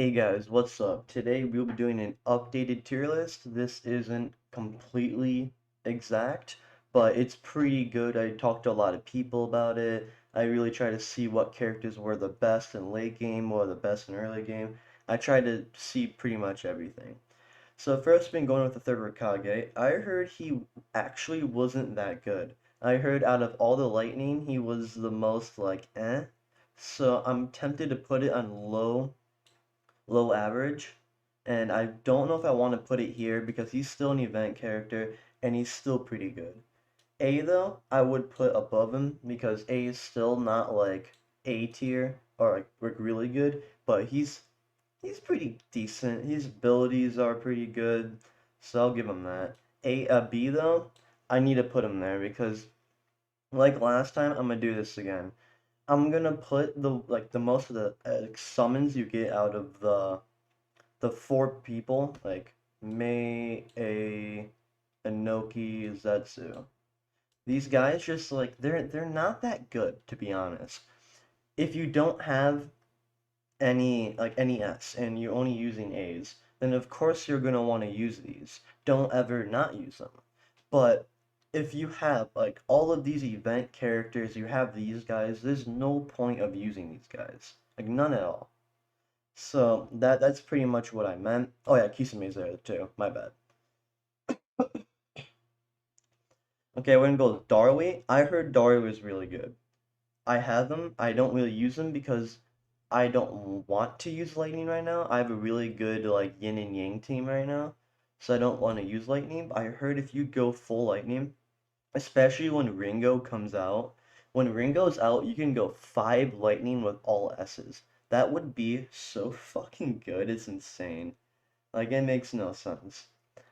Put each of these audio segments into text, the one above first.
Hey guys, what's up? Today we'll be doing an updated tier list. This isn't completely exact, but it's pretty good. I talked to a lot of people about it. I really try to see what characters were the best in late game or the best in early game. I tried to see pretty much everything. So first, been going with the third Hokage. I heard he actually wasn't that good. I heard out of all the lightning, he was the most like eh. So I'm tempted to put it on low average, and I don't know if I want to put it here because he's still an event character and he's still pretty good. A though, I would put above him because A is still not like A tier or like really good, but he's pretty decent. His abilities are pretty good, so I'll give him that. B though, I need to put him there because like last time, I'm gonna do this again. I'm gonna put the most of the summons you get out of the four people, like Mei, A, Inoki, Zetsu. These guys just like they're not that good, to be honest. If you don't have any S and you're only using A's, then of course you're gonna want to use these. Don't ever not use them. But if you have like all of these event characters, you have these guys, there's no point of using these guys. Like none at all. So that's pretty much what I meant. Oh yeah, Kisame's there too. My bad. Okay, we're gonna go with Darui. I heard Darui was really good. I have them. I don't really use them because I don't want to use lightning right now. I have a really good like yin and yang team right now, so I don't want to use lightning. But I heard if you go full lightning, especially when Ringo comes out, when Ringo's out, you can go 5 lightning with all S's. That would be so fucking good. It's insane. Like it makes no sense.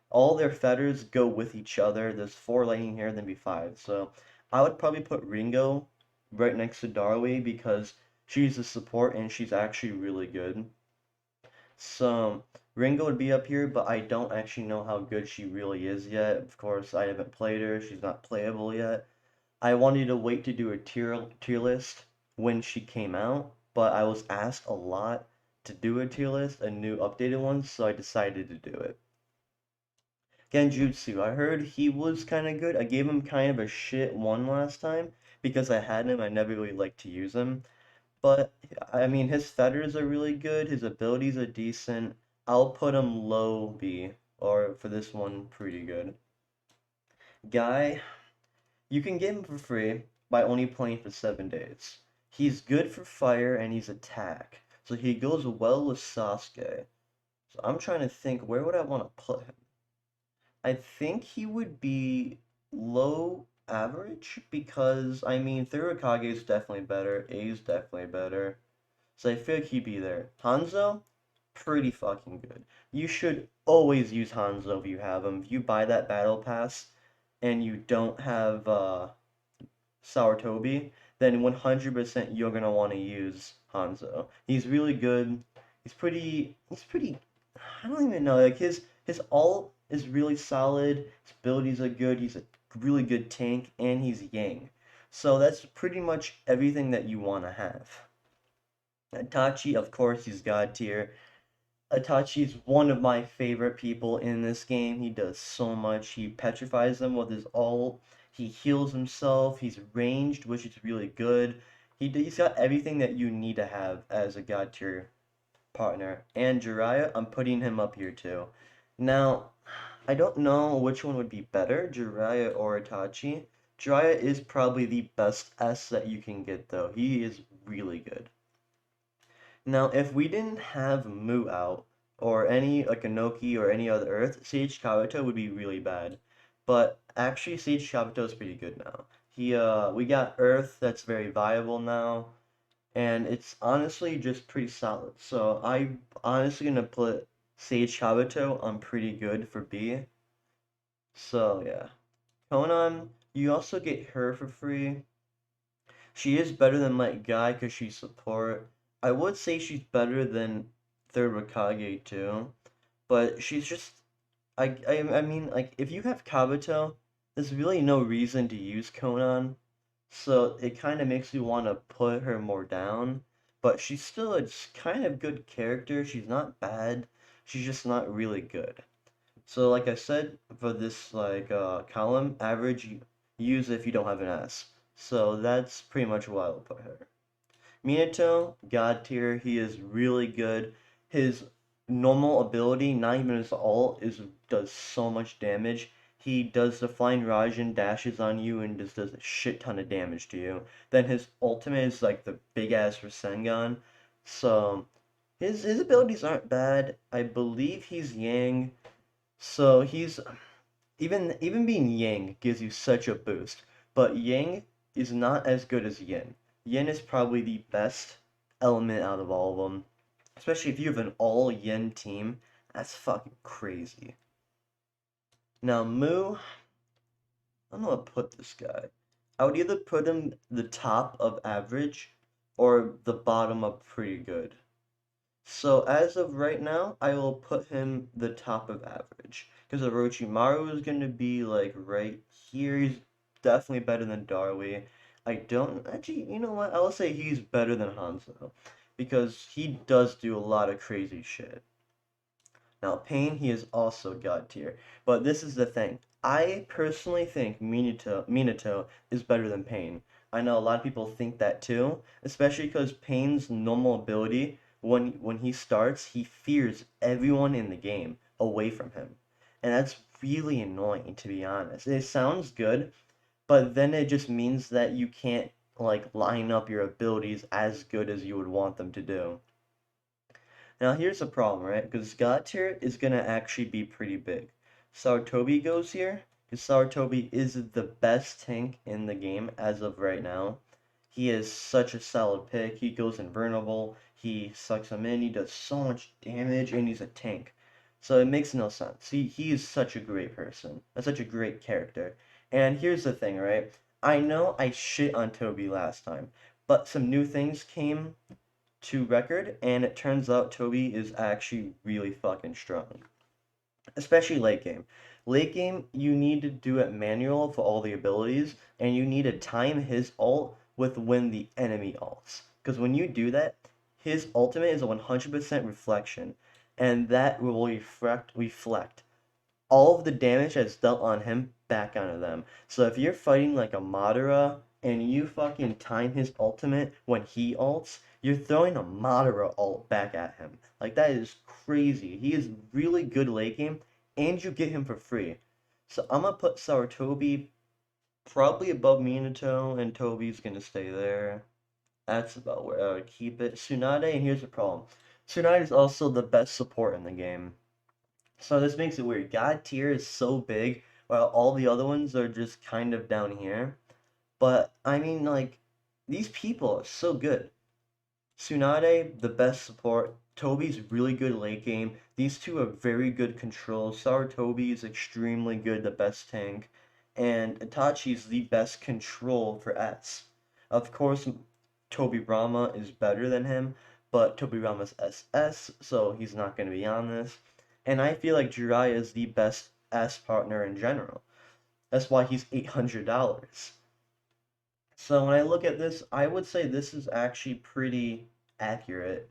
All their feathers go with each other. There's 4 lightning here, then be 5. So I would probably put Ringo right next to Darui because she's a support and she's actually really good. So Ringo would be up here, but I don't actually know how good she really is yet. Of course, I haven't played her. She's not playable yet. I wanted to wait to do a tier list when she came out, but I was asked a lot to do a tier list, a new updated one, so I decided to do it. Genjutsu, I heard he was kind of good. I gave him kind of a shit one last time because I had him. I never really liked to use him. But, I mean, his feathers are really good. His abilities are decent. I'll put him low B, or for this one, pretty good. Guy, you can get him for free by only playing for 7 days. He's good for fire and he's attack. So he goes well with Sasuke. So I'm trying to think, where would I want to put him? I think he would be low average because I mean Thurikage is definitely better, A is definitely better. So I feel like he'd be there. Hanzo, pretty fucking good. You should always use Hanzo if you have him. If you buy that battle pass and you don't have Sour Tobi, then 100% you're gonna want to use Hanzo. He's really good. He's pretty I don't even know. Like his ult is really solid. His abilities are good. He's a really good tank, and he's Yang. So that's pretty much everything that you want to have. Itachi, of course, he's God tier. Itachi's one of my favorite people in this game. He does so much. He petrifies them with his ult. He heals himself. He's ranged, which is really good. He's got everything that you need to have as a God tier partner. And Jiraiya, I'm putting him up here too. Now, I don't know which one would be better, Jiraiya or Itachi. Jiraiya is probably the best S that you can get though. He is really good. Now, if we didn't have Moo out, or any like Inoki or any other Earth, Sage Kabuto would be really bad. But actually, Sage Kabuto is pretty good now. We got Earth that's very viable now, and it's honestly just pretty solid. So I honestly gonna put Sage Kabuto on pretty good for B. So yeah, Conan, you also get her for free. She is better than Light Guy because she's support. I would say she's better than Third Hokage too, but she's just I mean like if you have Kabuto, there's really no reason to use Conan, so it kind of makes me want to put her more down. but she's still a kind of good character. She's not bad. She's just not really good. So like I said, for this column, average use if you don't have an S. So that's pretty much why I'll put her. Minato, God tier, he is really good. His normal ability, not even his ult, does so much damage. He does the flying Raijin dashes on you and just does a shit ton of damage to you. Then his ultimate is like the big ass Rasengan. So his abilities aren't bad. I believe he's Yang. So he's even being Yang gives you such a boost, but Yang is not as good as Yin. Yin is probably the best element out of all of them, especially if you have an all Yin team. That's fucking crazy. Now Moo, I don't know how to put this guy. I would either put him the top of average or the bottom of pretty good. So as of right now, I will put him the top of average. Because Orochimaru is going to be like right here. He's definitely better than Darlie. I don't actually, you know what? I will say he's better than Hanzo. Because he does do a lot of crazy shit. Now, Pain, he is also God tier. But this is the thing. I personally think Minato is better than Pain. I know a lot of people think that too, especially because Pain's normal ability, when he starts, he fears everyone in the game away from him. And that's really annoying, to be honest. It sounds good, but then it just means that you can't like line up your abilities as good as you would want them to do. Now here's the problem, right? Because God tier is gonna actually be pretty big. Tobi goes here, because Tobi is the best tank in the game as of right now. He is such a solid pick. He goes invulnerable, he sucks him in, he does so much damage, and he's a tank. So it makes no sense. He is such a great person, such a great character. And here's the thing, right? I know I shit on Tobi last time, but some new things came to record, and it turns out Tobi is actually really fucking strong, especially late game. Late game, you need to do it manual for all the abilities, and you need to time his ult with when the enemy ults. Because when you do that, his ultimate is a 100% reflection, and that will reflect all of the damage that's dealt on him back onto them. So if you're fighting like a Madara and you fucking time his ultimate when he ults, you're throwing a Madara ult back at him. Like that is crazy. He is really good late game and you get him for free. So I'm gonna put Sarutobi probably above Minato and Tobi's gonna stay there. That's about where I would keep it. Tsunade, and here's the problem. Tsunade is also the best support in the game. So this makes it weird. God tier is so big, while all the other ones are just kind of down here. But I mean, like, these people are so good. Tsunade, the best support. Tobi's really good late game. These two are very good control. Sarutobi is extremely good, the best tank. And Itachi's the best control for S. Of course, Tobirama is better than him, but Tobirama's SS, so he's not going to be on this. And I feel like Jiraiya is the best S partner in general. That's why he's $800. So when I look at this, I would say this is actually pretty accurate.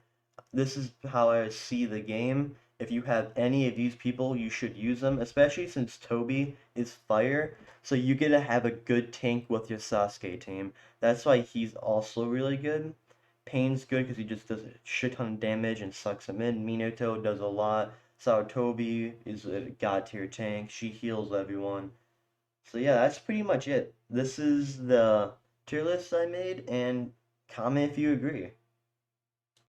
This is how I see the game. If you have any of these people, you should use them, especially since Tobi is fire. So you get to have a good tank with your Sasuke team. That's why he's also really good. Pain's good because he just does a shit ton of damage and sucks him in. Minato does a lot. Sarutobi is a god tier tank. She heals everyone. So yeah, that's pretty much it. This is the tier list I made, and comment if you agree.